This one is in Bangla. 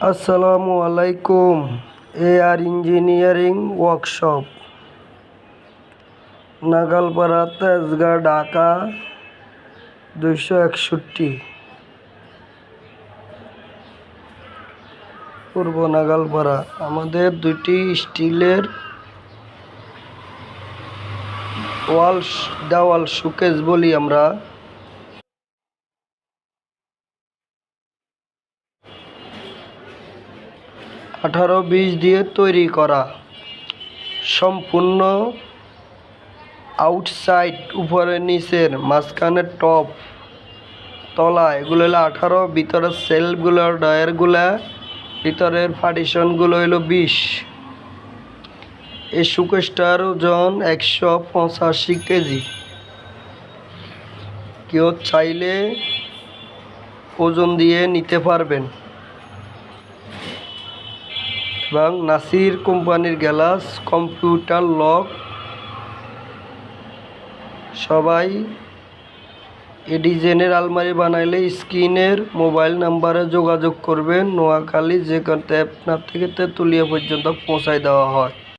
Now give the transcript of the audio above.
আসসালামু আলাইকুম। AR engineering workshop, Nagalpara, Tejgaon, Dhaka 261। পূর্ব নাগালপাড়া। আমাদের দুটি স্টিলের দেওয়াল শোকেস বলি আমরা। 18-20 দিয়ে তৈরি করা, সম্পূর্ণ আউটসাইড, উপরে নিচের, মাঝখানে টপ, তলা, এগুলো হলো 18। ভিতরের সেলফগুলো, ডয়ারগুলা, ভিতরের পার্টিশনগুলো হলো 20। এই শোকেসটার ওজন 185 কেজি। কেউ চাইলে ওজন দিয়ে নিতে পারবেন। এবং নাসির কোম্পানির গ্লাস, কম্পিউটার লক। সবাই এ ডিজাইনের আলমারি বানাইলে স্ক্রিনের মোবাইল নাম্বারে যোগাযোগ করবেন। নোয়াখালী, যেখান আপনার থেকে তেঁতুলিয়া পর্যন্ত পৌঁছায় দেওয়া হয়।